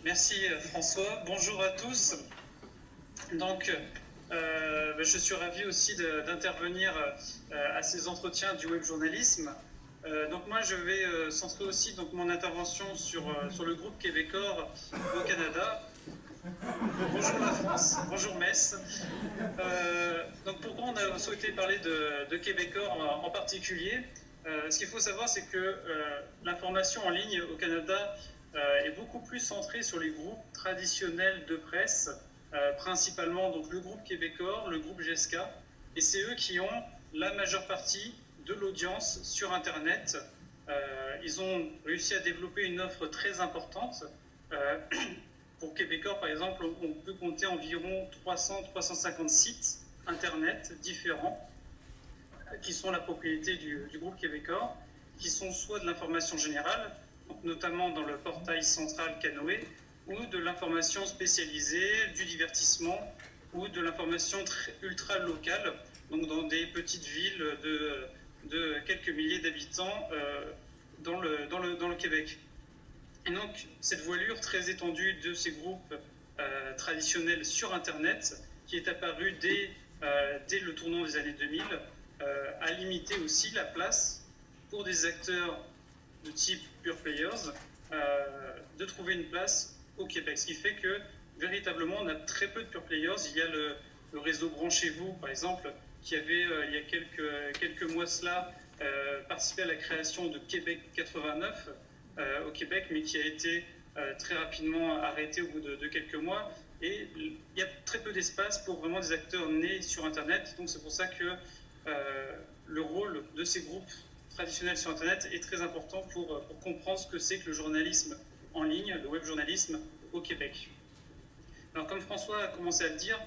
Merci François. Bonjour à tous. Donc, je suis ravi aussi d'intervenir à ces entretiens du web journalisme. Donc moi, je vais centrer aussi mon intervention sur le groupe Québecor au Canada. Bonjour la France, bonjour Metz. Donc pourquoi on a souhaité parler de Québecor en particulier? Ce qu'il faut savoir, c'est que l'information en ligne au Canada est beaucoup plus centrée sur les groupes traditionnels de presse, principalement donc, le groupe Québecor, le groupe GESCA, et c'est eux qui ont la majeure partie de l'audience sur Internet. Ils ont réussi à développer une offre très importante. Pour Québecor, par exemple, on peut compter environ 300-350 sites Internet différents qui sont la propriété du groupe Québecor, qui sont soit de l'information générale, notamment dans le portail central Canoë, ou de l'information spécialisée, du divertissement, ou de l'information ultra locale, donc dans des petites villes de quelques milliers d'habitants dans le Québec. Et donc, cette voilure très étendue de ces groupes traditionnels sur Internet, qui est apparue dès le tournant des années 2000, a limité aussi la place pour des acteurs de type pure players de trouver une place au Québec. Ce qui fait que, véritablement, on a très peu de pure players. Il y a le réseau Branchez-vous, par exemple, qui avait, il y a quelques mois cela, participé à la création de Québec 89, au Québec, mais qui a été très rapidement arrêté au bout de quelques mois. Et il y a très peu d'espace pour vraiment des acteurs nés sur Internet. Donc c'est pour ça que le rôle de ces groupes traditionnels sur Internet est très important pour comprendre ce que c'est que le journalisme en ligne, le web journalisme au Québec. Alors comme François a commencé à le dire,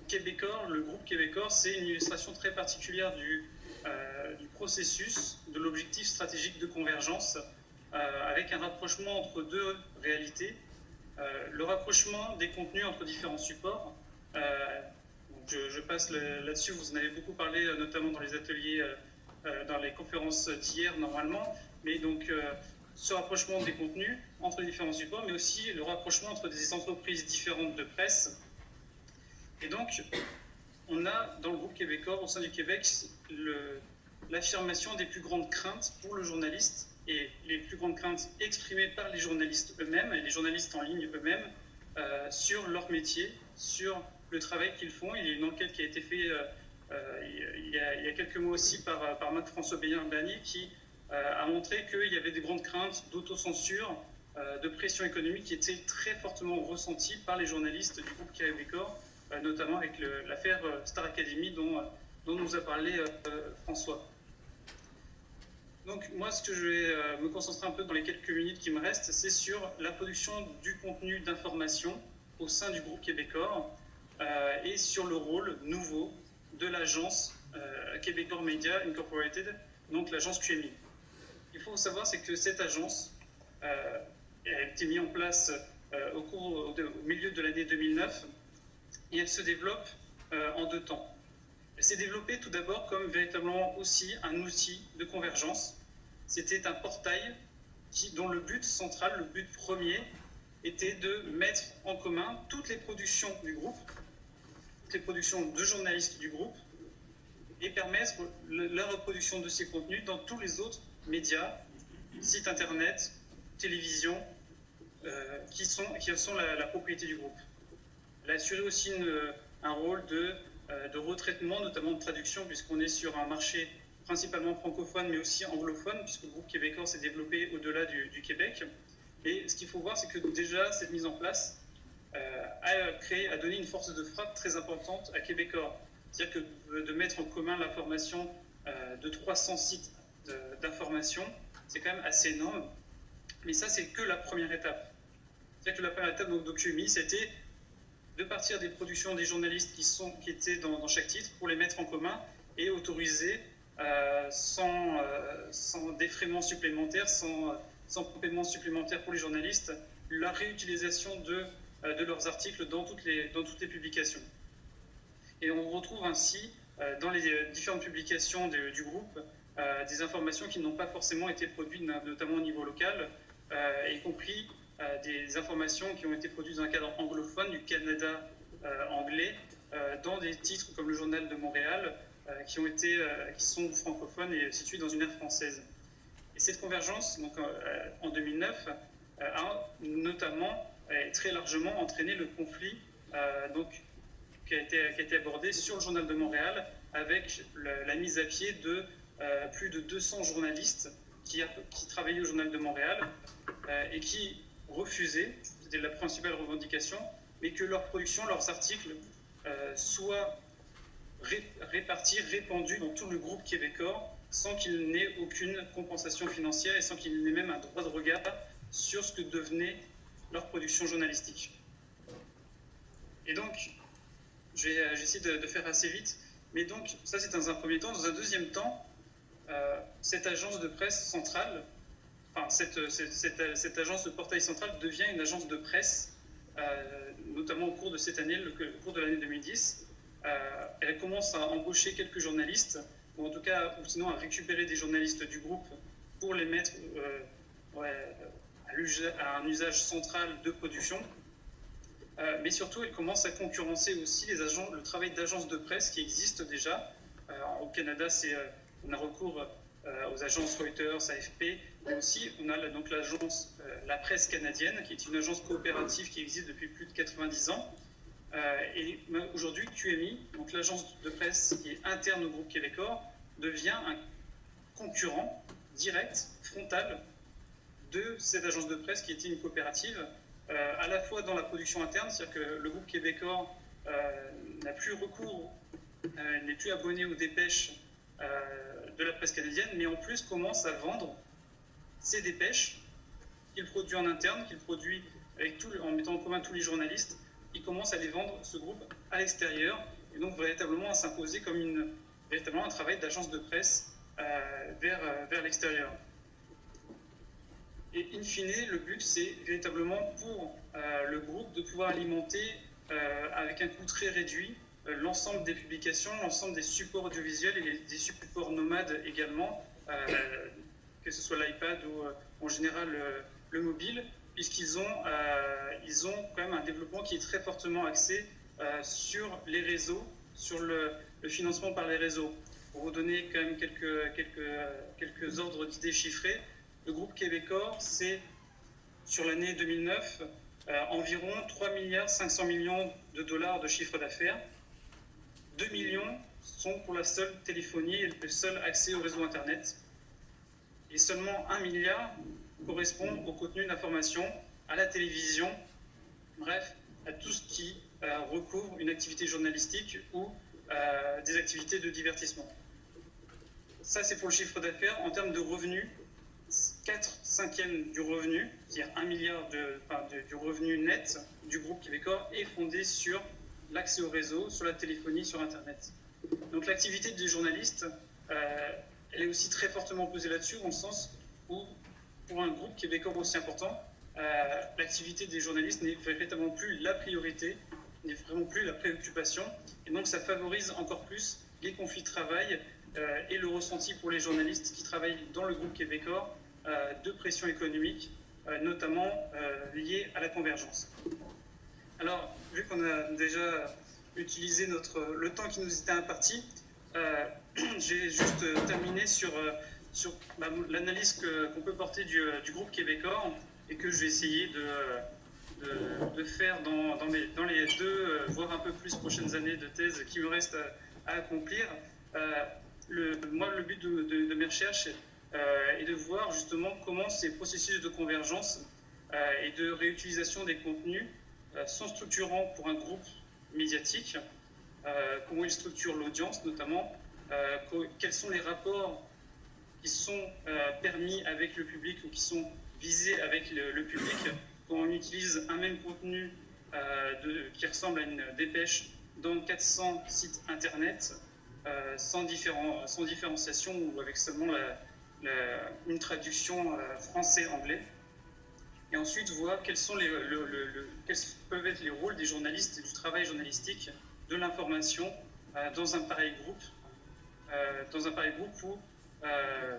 Québecor, le groupe Québecor, c'est une illustration très particulière du processus, de l'objectif stratégique de convergence, avec un rapprochement entre deux réalités. Le rapprochement des contenus entre différents supports. Je passe là-dessus, vous en avez beaucoup parlé, notamment dans les ateliers, dans les conférences d'hier normalement, mais donc ce rapprochement des contenus entre les différents supports, mais aussi le rapprochement entre des entreprises différentes de presse. Et donc, on a dans le groupe Québecor, au sein du Québec, l'affirmation des plus grandes craintes pour le journaliste et les plus grandes craintes exprimées par les journalistes eux-mêmes et les journalistes en ligne eux-mêmes sur leur métier, sur le travail qu'ils font. Il y a une enquête qui a été faite il y a quelques mois aussi par Marc-François Bernier qui a montré qu'il y avait des grandes craintes d'autocensure, de pression économique qui étaient très fortement ressenties par les journalistes du groupe Québecor, notamment avec l'affaire Star Academy dont nous a parlé François. Donc moi, ce que je vais me concentrer un peu dans les quelques minutes qui me restent, c'est sur la production du contenu d'information au sein du groupe Québecor et sur le rôle nouveau de l'agence Québecor Media Incorporated, donc l'agence QMI. Il faut savoir, c'est que cette agence a été mise en place au milieu de l'année 2009 et elle se développe en deux temps. Elle s'est développée tout d'abord comme véritablement aussi un outil de convergence. C'était un portail dont le but central, le but premier, était de mettre en commun toutes les productions du groupe, toutes les productions de journalistes du groupe, et permettre la reproduction de ces contenus dans tous les autres médias, sites internet, télévision, qui sont la propriété du groupe. Elle a assuré aussi un rôle de retraitement, notamment de traduction, puisqu'on est sur un marché principalement francophone, mais aussi anglophone, puisque le groupe Québecor s'est développé au-delà du Québec. Et ce qu'il faut voir, c'est que déjà, cette mise en place a donné une force de frappe très importante à Québecor. C'est-à-dire que de mettre en commun l'information de 300 sites d'information, c'est quand même assez énorme. Mais ça, c'est que la première étape. C'est-à-dire que la première étape de QMI, c'était de partir des productions des journalistes qui étaient dans chaque titre pour les mettre en commun et autoriser sans défraiement supplémentaire, sans paiement supplémentaire pour les journalistes, la réutilisation de leurs articles dans toutes les publications. Et on retrouve ainsi dans les différentes publications du groupe des informations qui n'ont pas forcément été produites, notamment au niveau local, y compris des informations qui ont été produites dans un cadre anglophone du Canada anglais, dans des titres comme le Journal de Montréal, qui sont francophones et situés dans une aire française. Et cette convergence, donc, en 2009, a notamment très largement entraîné le conflit qui a été abordé sur le Journal de Montréal, avec la mise à pied de plus de 200 journalistes qui travaillaient au Journal de Montréal et qui refusaient, c'était la principale revendication, mais que leur production, leurs articles soient répandus dans tout le groupe québécois sans qu'il n'ait aucune compensation financière et sans qu'il n'ait même un droit de regard sur ce que devenait leur production journalistique. Et donc, j'essaie de faire assez vite, mais donc ça c'est dans un premier temps. Dans un deuxième temps, cette agence de presse centrale, enfin cette agence de portail central devient une agence de presse, notamment au cours de cette année, au cours de l'année 2010. Elle commence à embaucher quelques journalistes, ou en tout cas, ou sinon à récupérer des journalistes du groupe pour les mettre à un usage central de production. Mais surtout, elle commence à concurrencer aussi le travail d'agences de presse qui existent déjà. Au Canada, on a recours aux agences Reuters, AFP, mais aussi on a donc l'agence La Presse canadienne, qui est une agence coopérative qui existe depuis plus de 90 ans. Et aujourd'hui, QMI, donc l'agence de presse qui est interne au groupe québécois, devient un concurrent direct, frontal, de cette agence de presse qui était une coopérative, à la fois dans la production interne, c'est-à-dire que le groupe québécois n'a plus recours, n'est plus abonné aux dépêches de la presse canadienne, mais en plus commence à vendre ces dépêches qu'il produit en interne, qu'il produit en mettant en commun tous les journalistes. Il commence à les vendre, ce groupe, à l'extérieur, et donc véritablement à s'imposer comme véritablement un travail d'agence de presse vers l'extérieur. Et in fine, le but, c'est véritablement pour le groupe de pouvoir alimenter avec un coût très réduit l'ensemble des publications, l'ensemble des supports audiovisuels et des supports nomades également, que ce soit l'iPad ou en général le mobile, puisqu'ils ont quand même un développement qui est très fortement axé sur les réseaux, sur le financement par les réseaux. Pour vous donner quand même quelques ordres d'idées chiffrés, le groupe québécois, c'est sur l'année 2009 environ 3,5 milliards de dollars de chiffre d'affaires. 2 millions sont pour la seule téléphonie et le seul accès au réseau Internet. Et seulement 1 milliard correspond au contenu d'information, à la télévision, bref, à tout ce qui recouvre une activité journalistique ou des activités de divertissement. Ça, c'est pour le chiffre d'affaires. En termes de revenus, 4/5 du revenu, c'est-à-dire 1 milliard du revenu net du groupe québécois, est fondé sur l'accès au réseau, sur la téléphonie, sur Internet. Donc l'activité des journalistes, elle est aussi très fortement posée là-dessus, dans le sens où, pour un groupe québécois aussi important, l'activité des journalistes n'est véritablement plus la priorité, n'est vraiment plus la préoccupation, et donc ça favorise encore plus les conflits de travail et le ressenti pour les journalistes qui travaillent dans le groupe québécois de pression économique, notamment liée à la convergence. Alors, vu qu'on a déjà utilisé le temps qui nous était imparti, j'ai juste terminé sur l'analyse qu'on peut porter du groupe québécois et que je vais essayer de faire dans les 2, voire un peu plus prochaines années de thèse qui me restent à accomplir. Moi, le but de mes recherches est de voir justement comment ces processus de convergence et de réutilisation des contenus sont structurants pour un groupe médiatique, comment ils structurent l'audience notamment, quels sont les rapports qui sont permis avec le public ou qui sont visés avec le public, quand on utilise un même contenu qui ressemble à une dépêche dans 400 sites internet, sans différenciation ou avec seulement une traduction français-anglais. Et ensuite voir quels peuvent être les rôles des journalistes et du travail journalistique de l'information dans un pareil groupe où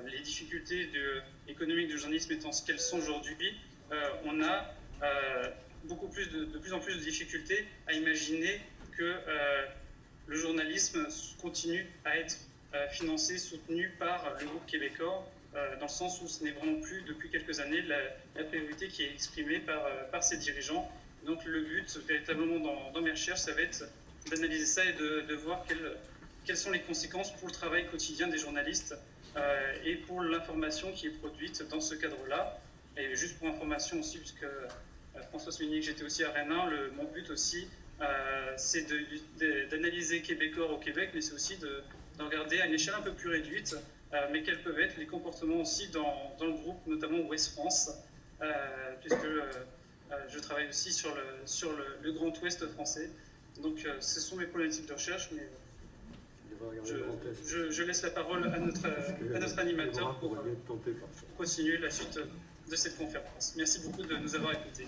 les difficultés économiques du journalisme étant ce qu'elles sont aujourd'hui, on a de plus en plus de difficultés à imaginer que le journalisme continue à être financé, soutenu par le groupe québécois, dans le sens où ce n'est vraiment plus, depuis quelques années, la priorité qui est exprimée par ses dirigeants. Donc le but, véritablement, dans mes recherches, ça va être d'analyser ça et de voir quelles sont les conséquences pour le travail quotidien des journalistes et pour l'information qui est produite dans ce cadre-là. Et juste pour information aussi, puisque François soulignait que j'étais aussi à Rennes 1, mon but aussi, c'est d'analyser Québécois au Québec, mais c'est aussi de regarder à une échelle un peu plus réduite, mais quels peuvent être les comportements aussi dans le groupe, notamment Ouest France, puisque je travaille aussi sur le Grand Ouest français. Donc ce sont mes problématiques de recherche, mais je laisse la parole à notre animateur pour continuer la suite de cette conférence. Merci beaucoup de nous avoir écoutés.